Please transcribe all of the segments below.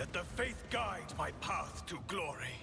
Let the faith guide my path to glory.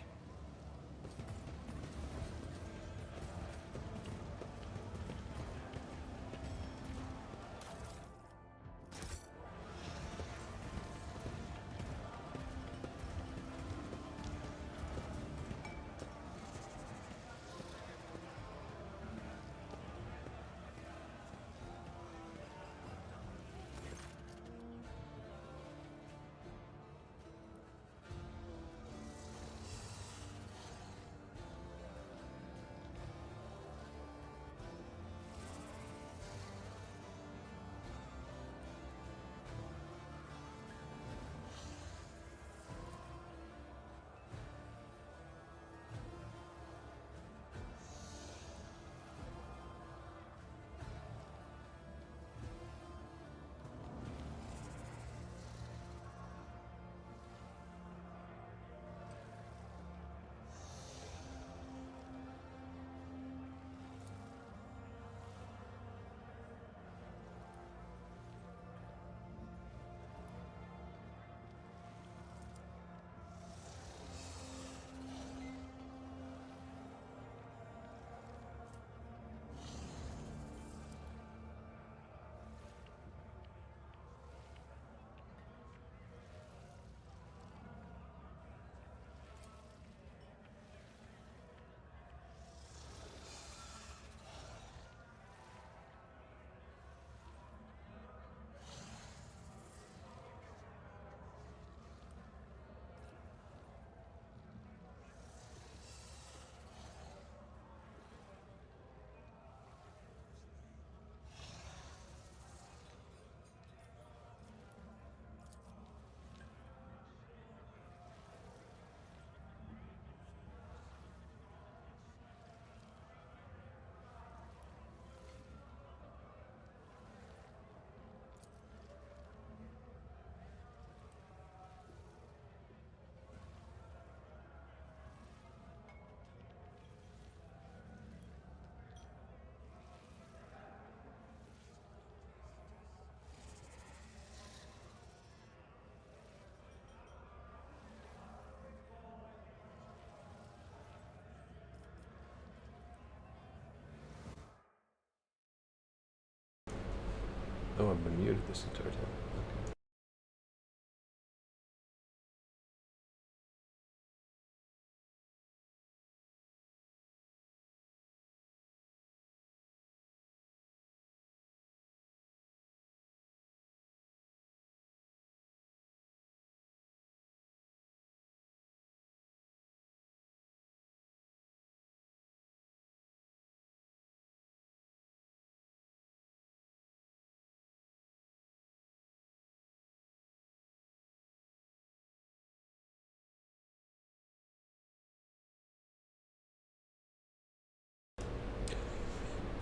Oh, I've been muted this entire time. Okay.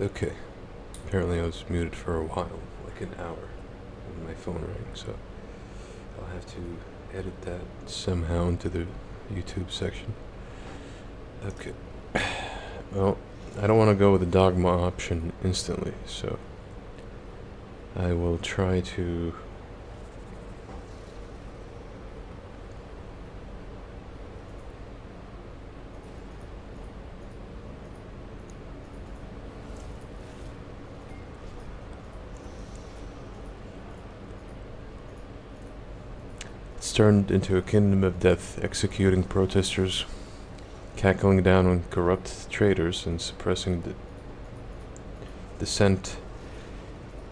Okay. Apparently I was muted for a while, like an hour, when my phone rang, so I'll have to edit that somehow into the YouTube section. Okay. Well, I don't want to go with the dogma option instantly, so I will try to It's turned into a kingdom of death, executing protesters, cackling down on corrupt traitors, and suppressing dissent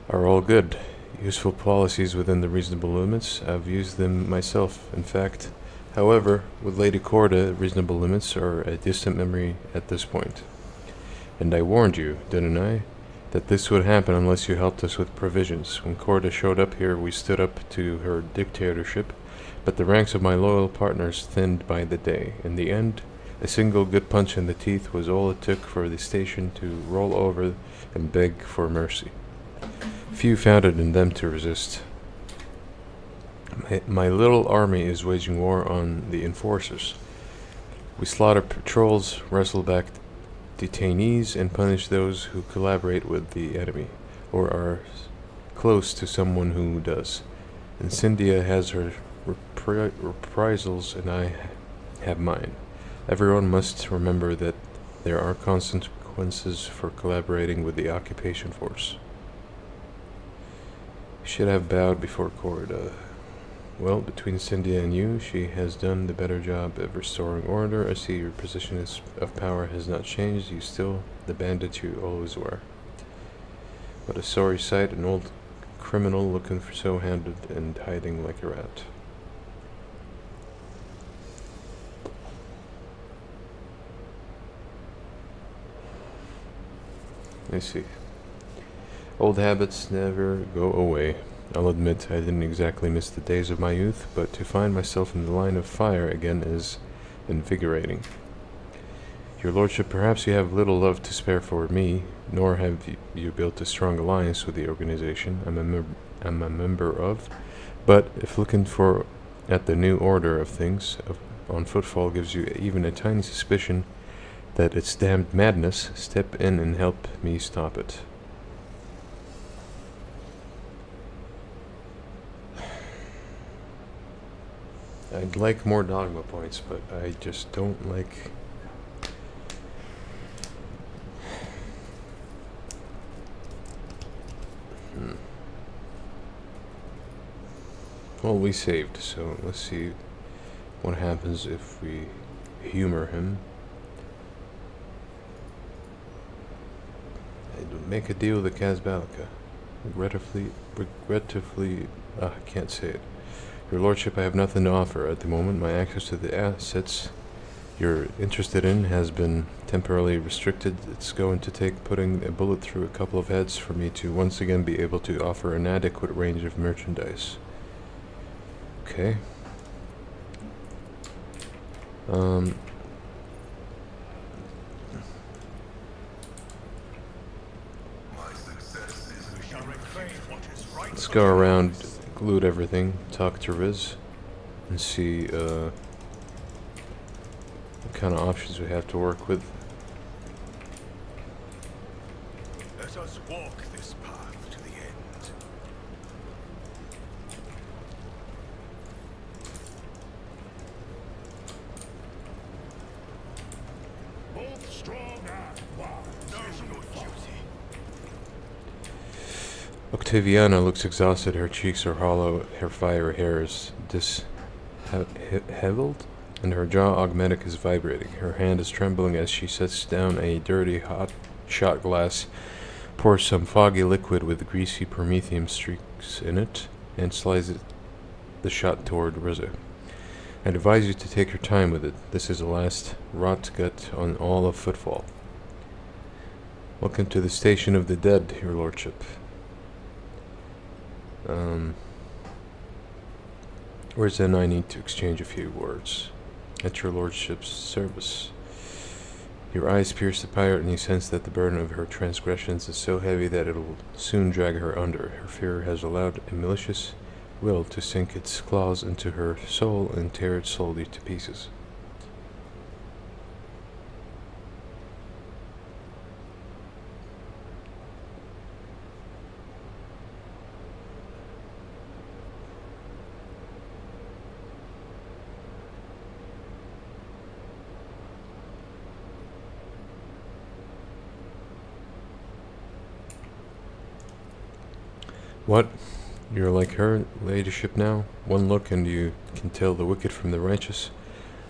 are all good. Useful policies within the reasonable limits. I've used them myself, in fact. However, with Lady Corda, reasonable limits are a distant memory at this point. And I warned you, didn't I? That this would happen unless you helped us with provisions. When Corda showed up here, we stood up to her dictatorship, but the ranks of my loyal partners thinned by the day. In the end, a single good punch in the teeth was all it took for the station to roll over and beg for mercy. Few found it in them to resist. My little army is waging war on the enforcers. We slaughter patrols, wrestle back detainees, and punish those who collaborate with the enemy, or are close to someone who does. And Cynthia has her reprisals, and I have mine. Everyone must remember that there are consequences for collaborating with the occupation force. Should have bowed before Corda. Well, between Cynthia and you, she has done the better job of restoring order. I see your position of power has not changed. You still the bandit you always were. What a sorry sight, an old criminal looking for so handed and hiding like a rat. I see. Old habits never go away. I'll admit I didn't exactly miss the days of my youth, but to find myself in the line of fire again is invigorating. Your lordship, perhaps you have little love to spare for me, nor have you built a strong alliance with the organization I'm a member of, but if looking for at the new order of things on Footfall gives you even a tiny suspicion that it's damned madness, step in and help me stop it. I'd like more dogma points, but I just don't like... Well, we saved, so let's see what happens if we humor him. I'd make a deal with the Kazbalika. Regrettably, I can't say it. Your lordship, I have nothing to offer at the moment. My access to the assets you're interested in has been temporarily restricted. It's going to take putting a bullet through a couple of heads for me to once again be able to offer an adequate range of merchandise. Okay. Let's go around, loot everything, talk to Riz, and see what kind of options we have to work with. Let us walk this path to the end. Both strong and wise. Know your duty. Octaviana looks exhausted, her cheeks are hollow, her fiery hair is disheveled, and her jaw augmentic is vibrating. Her hand is trembling as she sets down a dirty hot shot glass, pours some foggy liquid with greasy promethium streaks in it, and slides the shot toward Rizza. I'd advise you to take your time with it. This is the last rot gut on all of Footfall. Welcome to the Station of the Dead, your lordship. Where's then I need to exchange a few words. At your lordship's service. Your eyes pierce the pirate, and you sense that the burden of her transgressions is so heavy that it will soon drag her under. Her fear has allowed a malicious will to sink its claws into her soul and tear it slowly to pieces. What? You're like her ladyship now? One look and you can tell the wicked from the righteous?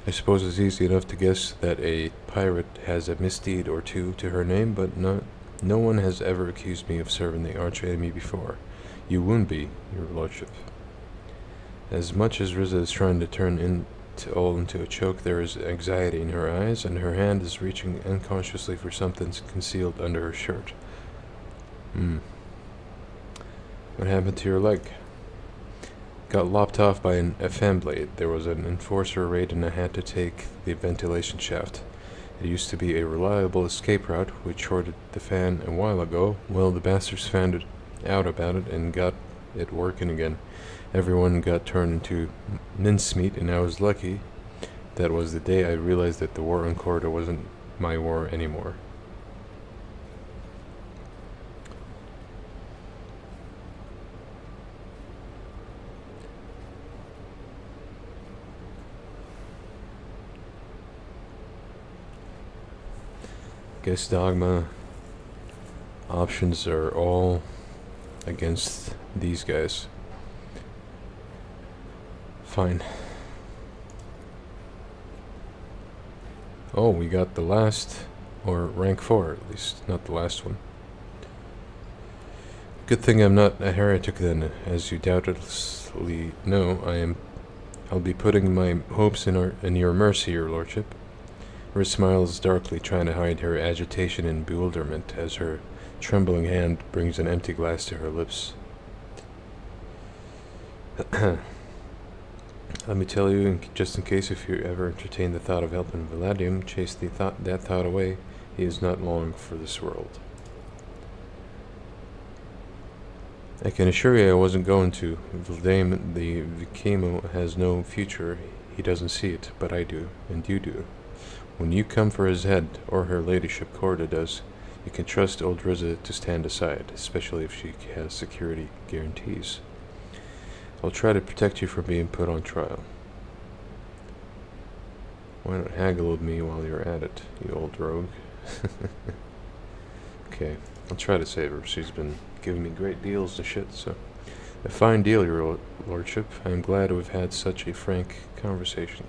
I suppose it's easy enough to guess that a pirate has a misdeed or two to her name, but no one has ever accused me of serving the arch-enemy before. You won't be, your lordship. As much as Rizza is trying to turn into a choke, there is anxiety in her eyes, and her hand is reaching unconsciously for something concealed under her shirt. What happened to your leg? Got lopped off by a fan blade. There was an enforcer raid and I had to take the ventilation shaft. It used to be a reliable escape route. We shorted the fan a while ago. Well, the bastards found out about it and got it working again. Everyone got turned into mincemeat, and I was lucky. That was the day I realized that the war on Corda wasn't my war anymore. Guess Dogma options are all against these guys. Fine. Oh, we got the last, or rank 4 at least, not the last one. Good thing I'm not a heretic then, as you doubtlessly know. I'll be putting my hopes in your mercy, your lordship. Her smiles darkly, trying to hide her agitation and bewilderment, as her trembling hand brings an empty glass to her lips. Let me tell you, just in case if you ever entertain the thought of helping Valadium chase that thought away, he is not long for this world. I can assure you I wasn't going to. Valdame, the Vicamo, has no future. He doesn't see it, but I do, and you do. When you come for his head, or her ladyship Corda does, you can trust old Riza to stand aside, especially if she has security guarantees. I'll try to protect you from being put on trial. Why not haggle with me while you're at it, you old rogue? Okay, I'll try to save her. She's been giving me great deals and shit, so... A fine deal, your lordship. I'm glad we've had such a frank conversation.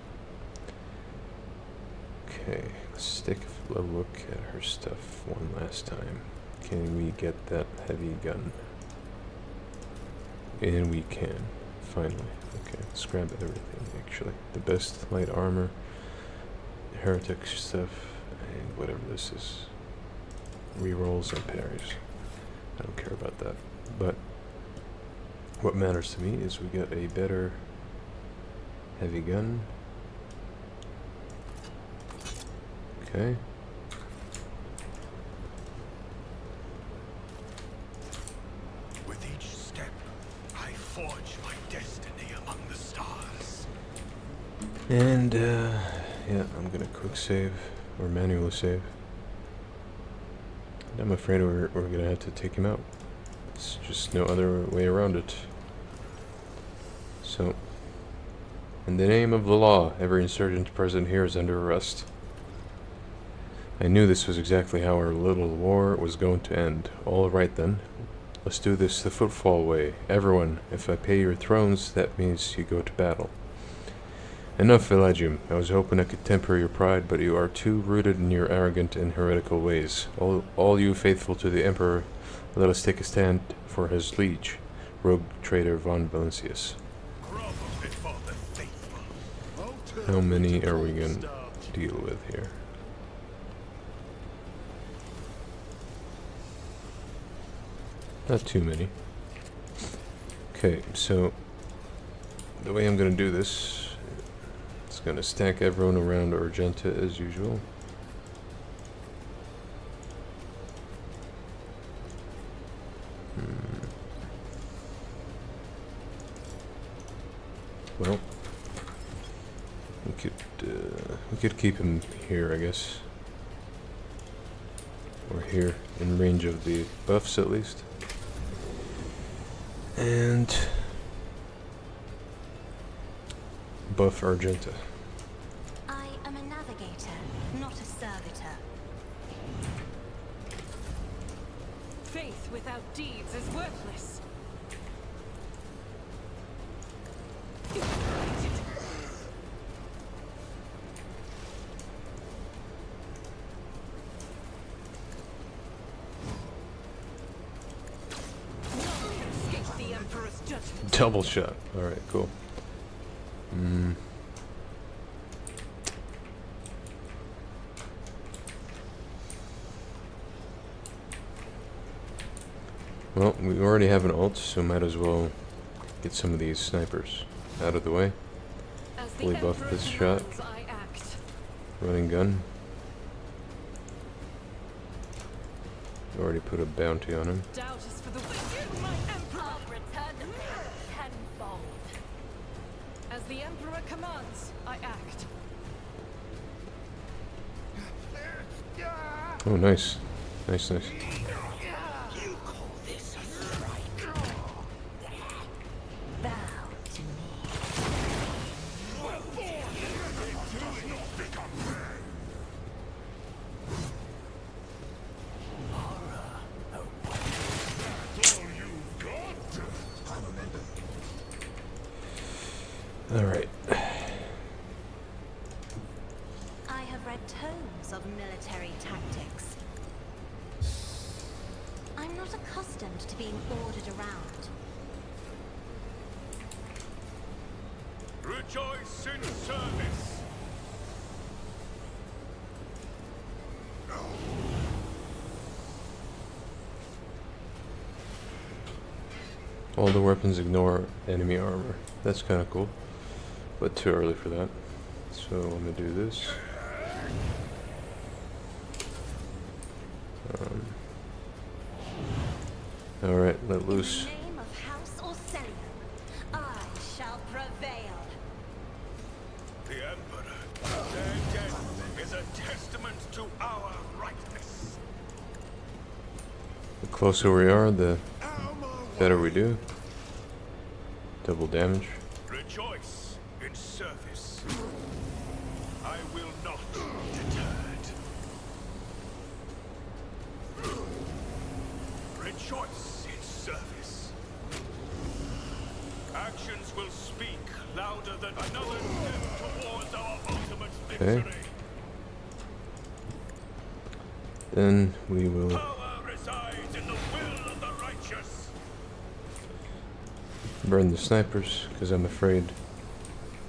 Okay, let's take a look at her stuff one last time. Can we get that heavy gun? And we can. Finally. Okay, let's grab everything, actually. The best light armor, heretic stuff, and whatever this is. Rerolls and parries. I don't care about that. But what matters to me is we get a better heavy gun. Okay. With each step, I forge my destiny among the stars. And, yeah, I'm gonna quick save, or manually save. And I'm afraid we're gonna have to take him out. It's just no other way around it. So, in the name of the law, every insurgent present here is under arrest. I knew this was exactly how our little war was going to end. All right then, let's do this the footfall way. Everyone, if I pay your thrones, that means you go to battle. Enough, Villagium. I was hoping I could temper your pride, but you are too rooted in your arrogant and heretical ways. All you faithful to the Emperor, let us take a stand for his liege, rogue traitor von Valencius. How many are we going to deal with here? Not too many. Okay, so the way I'm going to do this, it's going to stack everyone around Argenta as usual. Well, we could keep him here, I guess. Or here, in range of the buffs at least. And buff Argenta. I am a navigator, not a servitor. Faith without deeds is worthless. Double shot. Alright, cool. Well, we already have an ult, so might as well get some of these snipers out of the way. Fully buff this shot. Running gun. Already put a bounty on him. Doubt is for the wicked. My emperor return tenfold. As the emperor commands, I act. Oh, nice. Nice, nice. You call this a strike? Bow to me. Alright. I have read tomes of military tactics. I'm not accustomed to being ordered around. Rejoice in service. All the weapons ignore enemy armor. That's kind of cool, but too early for that. So I'm gonna do this. Alright, let loose. In the name of House Orcelium, I shall prevail. The Emperor, their death is a testament to our rightness. The closer we are, the better we do. Double damage. Rejoice in service. I will not be deterred. Rejoice in service. Actions will speak louder than another step towards our ultimate Okay. victory. Then we will Power resides in the will of the righteous. burn the snipers, because I'm afraid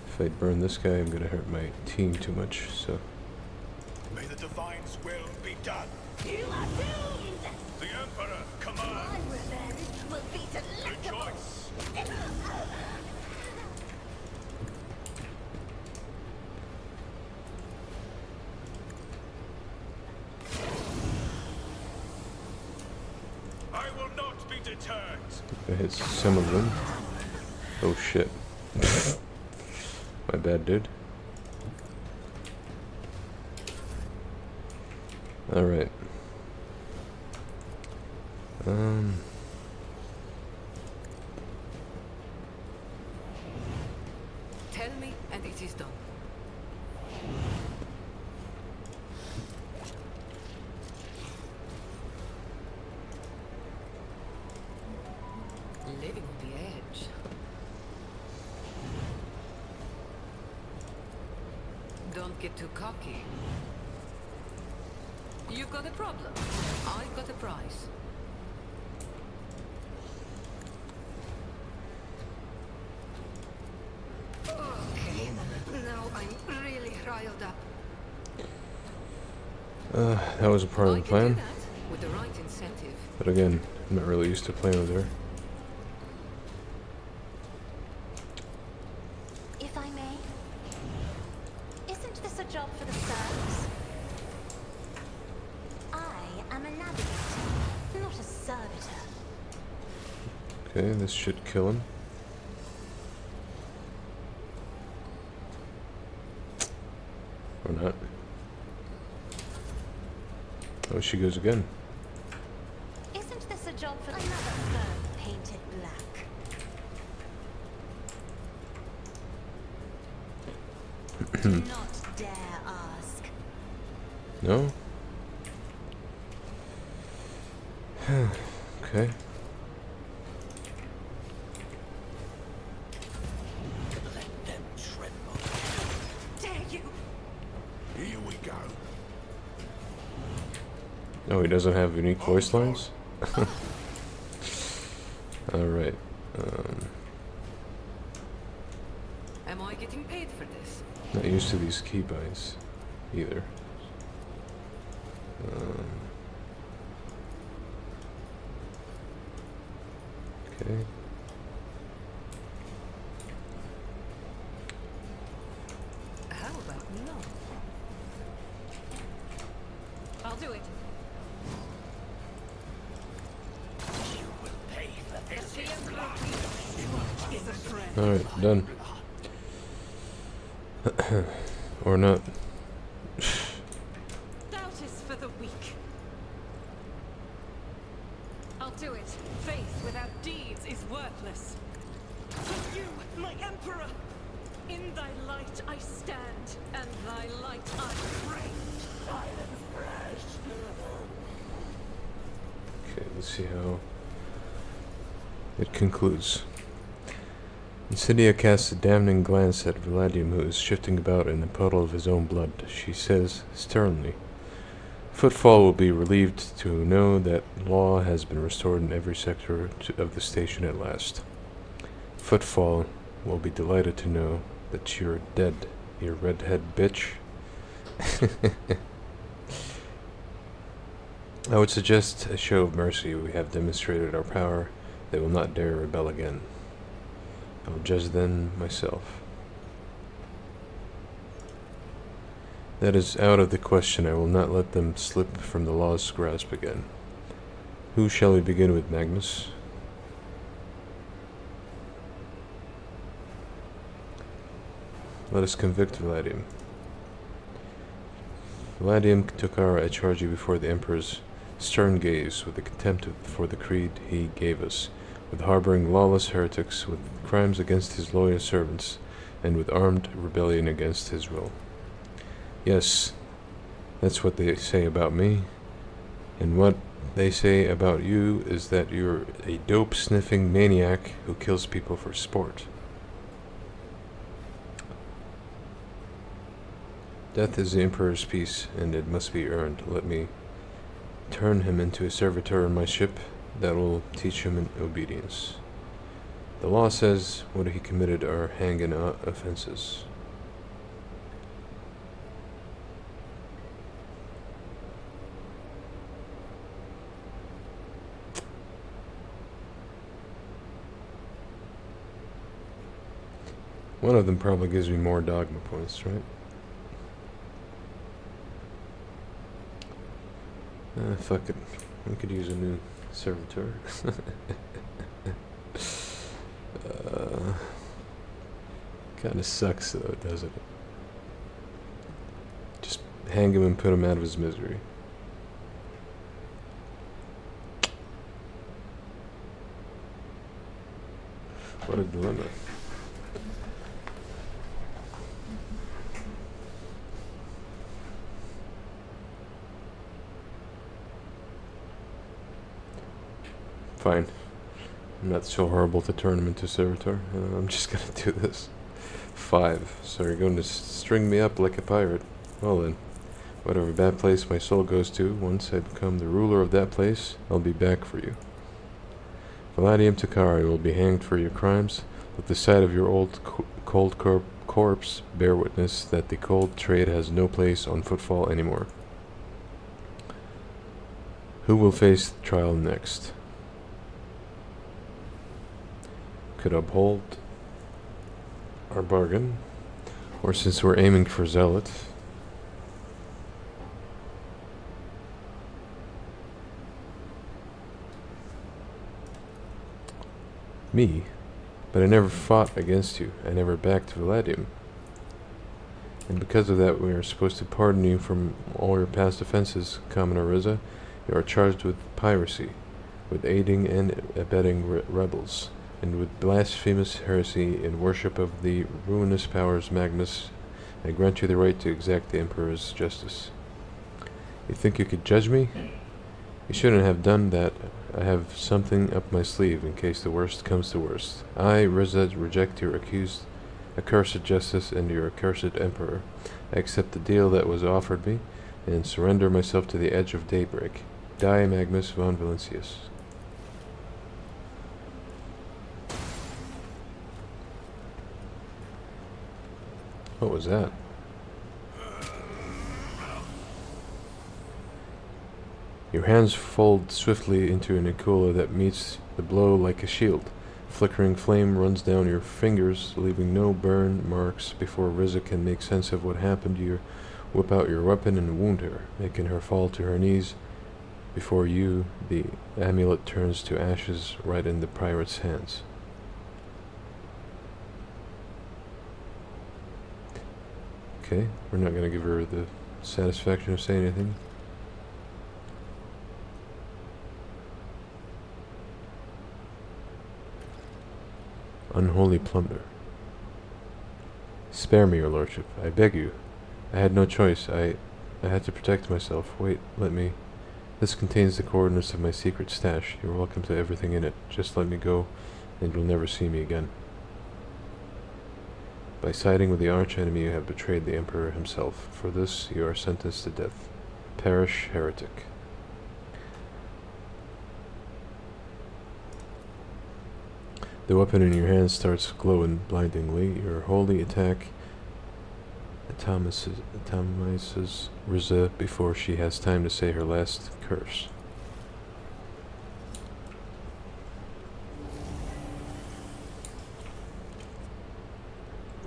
if I burn this guy, I'm gonna hurt my team too much. So May the divine's will be done. You are doomed! The Emperor My commands. revenge will be delectable! Rejoice. I will not be deterred. I hit some of them. Oh shit. My bad, dude. Alright. Tell me, and it is done. Living on the edge. Don't get too cocky. You've got a problem. I've got a prize. Okay, now I'm really riled up. That was a part of I the can plan. do that with the right incentive. But again, I'm not really used to playing with her. If I may, isn't this a job for the serfs? I am a navigator, not a servitor. Okay, this should kill him. Or not. Oh, she goes again. Isn't this a job for another fur painted black? Do not dare ask. No? Okay. Let them tremble. Dare you? Here we go. Oh, he doesn't have unique voice lines? Alright. Am I getting paid for this? Not used to these keybinds either. Okay. How about no? I'll do it. You will pay for this. The Emperor is a friend. Alright, done. Or not. Doubt is for the weak. I'll do it. Faith without deeds is worthless. For you, my Emperor! In thy light I stand, and thy light I pray. Okay, let's see how it concludes. Insidia casts a damning glance at Valadium, who is shifting about in a puddle of his own blood. She says sternly, "Footfall will be relieved to know that law has been restored in every sector of the station at last. Footfall will be delighted to know that you're dead, you redhead bitch." I would suggest a show of mercy. We have demonstrated our power. They will not dare rebel again. I will judge them myself. That is out of the question. I will not let them slip from the law's grasp again. Who shall we begin with, Magnus? Let us convict Valadium. Valadium Tokara, I charge you before the Emperor's stern gaze, with the contempt for the creed he gave us, with harboring lawless heretics, with crimes against his loyal servants, and with armed rebellion against his will. Yes, that's what they say about me, and what they say about you is that you're a dope-sniffing maniac who kills people for sport. Death is the Emperor's peace, and it must be earned. Let me turn him into a servitor on my ship that will teach him in obedience. The law says what he committed are hanging offenses. One of them probably gives me more dogma points, right? Fuck it. We could use a new servitor. Kinda sucks though, doesn't it? Just hang him and put him out of his misery. What a dilemma. Fine. I'm not so horrible to turn him into servitor. I'm just gonna do this. 5. So you're going to string me up like a pirate. Well then, whatever bad place my soul goes to, once I become the ruler of that place, I'll be back for you. Valadium Takari will be hanged for your crimes. Let the sight of your old cold corpse bear witness that the cold trade has no place on Footfall anymore. Who will face the trial next? Could uphold our bargain, or since we're aiming for Zealot, me, but I never fought against you. I never backed Valadium, and because of that we are supposed to pardon you from all your past offenses. Commoner Riza, you are charged with piracy, with aiding and abetting rebels, and with blasphemous heresy in worship of the ruinous powers. Magnus, I grant you the right to exact the Emperor's justice. You think you could judge me? You shouldn't have done that. I have something up my sleeve in case the worst comes to worst. I, Riza, reject your accursed justice and your accursed Emperor. I accept the deal that was offered me, and surrender myself to the edge of daybreak. Die, Magnus von Valancius. What was that? Your hands fold swiftly into an Akula that meets the blow like a shield. Flickering flame runs down your fingers, leaving no burn marks before Riza can make sense of what happened. You whip out your weapon and wound her, making her fall to her knees. Before you, the amulet turns to ashes right in the pirate's hands. Okay, we're not going to give her the satisfaction of saying anything. Unholy plunder. Spare me, your lordship. I beg you. I had no choice. I had to protect myself. Wait, let me... This contains the coordinates of my secret stash. You're welcome to everything in it. Just let me go, and you'll never see me again. By siding with the archenemy, you have betrayed the Emperor himself. For this, you are sentenced to death. Perish, heretic. The weapon in your hand starts glowing blindingly. Your holy attack atomizes Riza before she has time to say her last curse.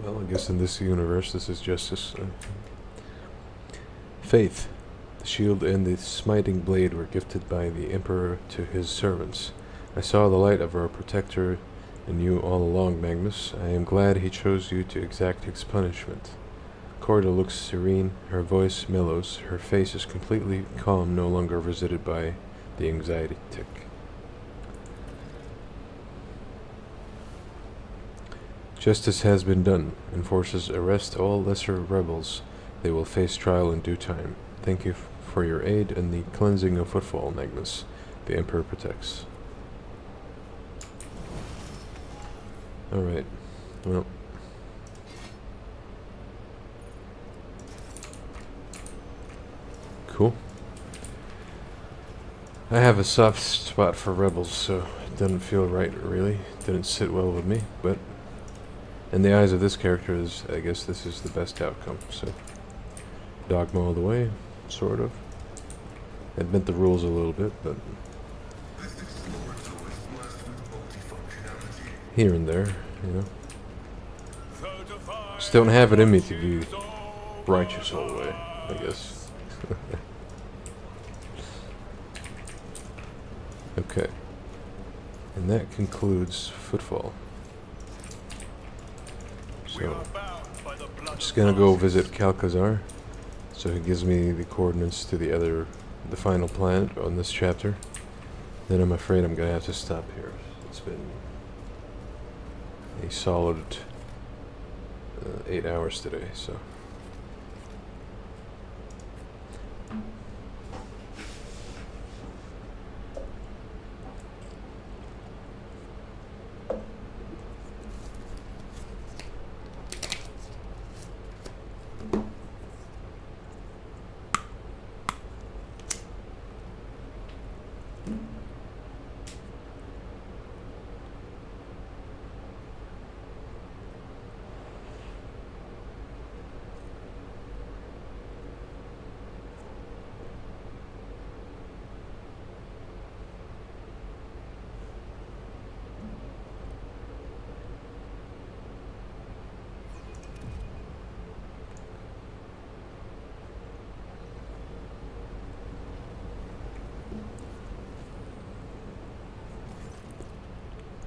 Well, I guess in this universe this is justice. Faith. The shield and the smiting blade were gifted by the Emperor to his servants. I saw the light of our protector in you all along, Magnus. I am glad he chose you to exact his punishment. Corda looks serene, her voice mellows, her face is completely calm, no longer visited by the anxiety tick. Justice has been done. Enforcers arrest all lesser rebels. They will face trial in due time. Thank you for your aid in the cleansing of Footfall, Magnus. The Emperor protects. Alright. Well. Cool. I have a soft spot for rebels, so it doesn't feel right, really. Didn't sit well with me, but in the eyes of this character, I guess this is the best outcome, so dogma all the way, sort of. It bent the rules a little bit, but here and there, you know. Just don't have it in me to be righteous all the way, I guess. Okay. And that concludes Footfall. So, I'm just gonna go visit Calcazar, so he gives me the coordinates to the final planet on this chapter. Then I'm afraid I'm gonna have to stop here. It's been a solid 8 hours today, so.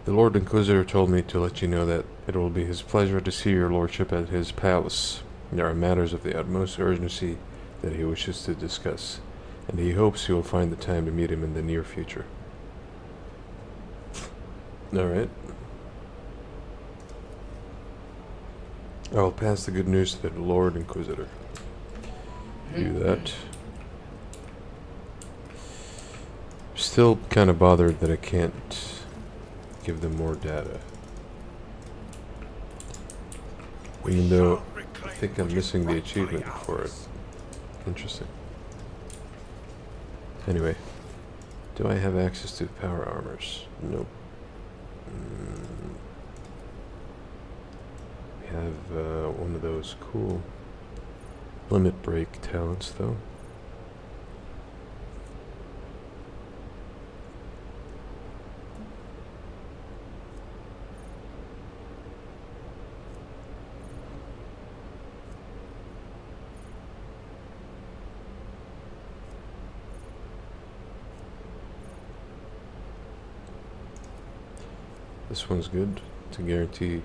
The Lord Inquisitor told me to let you know that it will be his pleasure to see your lordship at his palace. There are matters of the utmost urgency that he wishes to discuss, and he hopes you will find the time to meet him in the near future. Alright. I'll pass the good news to the Lord Inquisitor. Do that. Still kind of bothered that I can't give them more data. Even though I think I'm missing the achievement for it. Interesting. Anyway, do I have access to power armors? Nope. We have one of those cool limit break talents though. This one's good to guarantee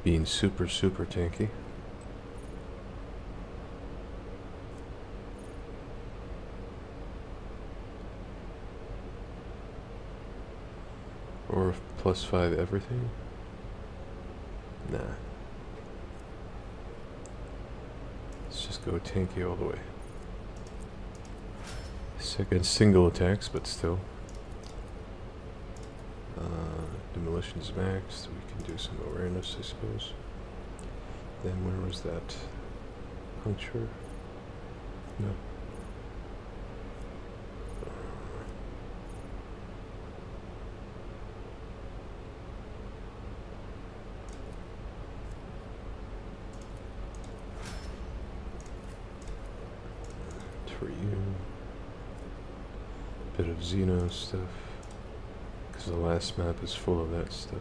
being super tanky. Or +5 everything? Nah. Let's just go tanky all the way. Second single attacks, but still. Demolition's maxed. We can do some awareness, I suppose. Then where was that? Puncture? No. For you. Bit of Xeno stuff. Because the last map is full of that stuff.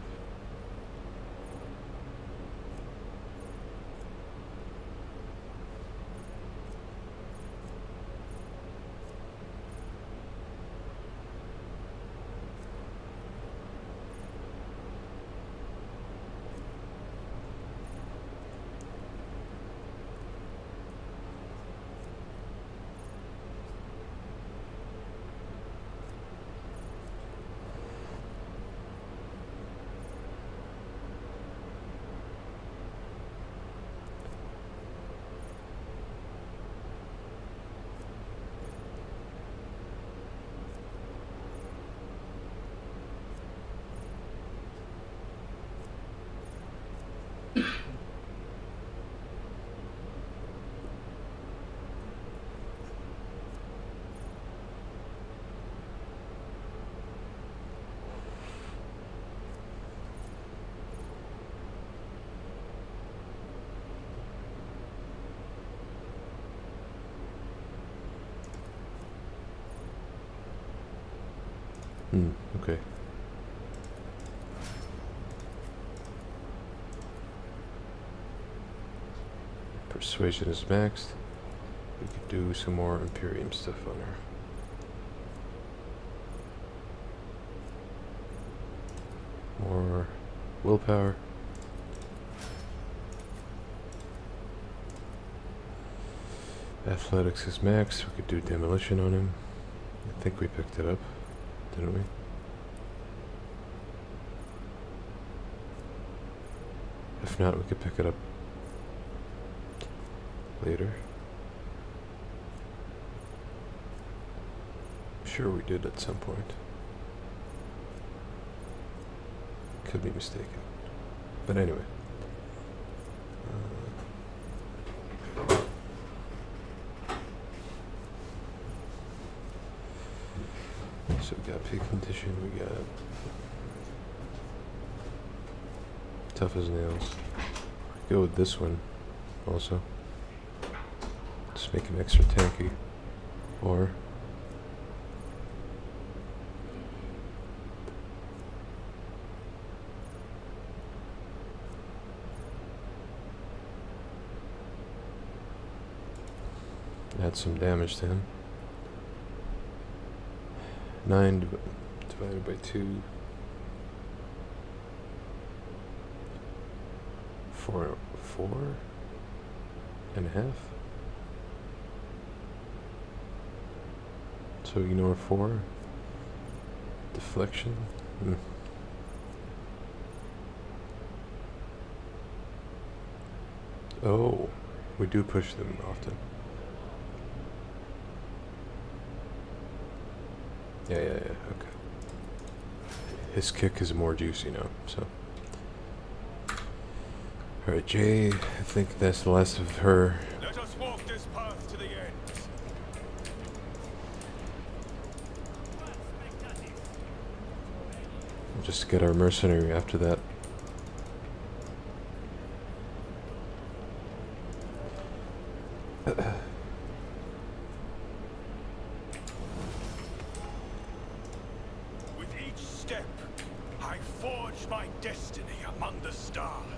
Okay. Persuasion is maxed. We could do some more Imperium stuff on her. More willpower. Athletics is maxed. We could do demolition on him. I think we picked it up, didn't we? If not, we could pick it up later. I'm sure we did at some point. Could be mistaken. But anyway. So we got peak condition, we got tough as nails. Go with this one also. Just make him extra tanky. Or add some damage to him. 9 divided by 2. 4.5. So ignore 4. Deflection. Oh, we do push them often. Yeah, okay. His kick is more juicy now, so. Alright, Jay, I think that's the last of her. Let us walk this path to the end. We'll just get our mercenary after that. With each step, I forge my destiny among the stars.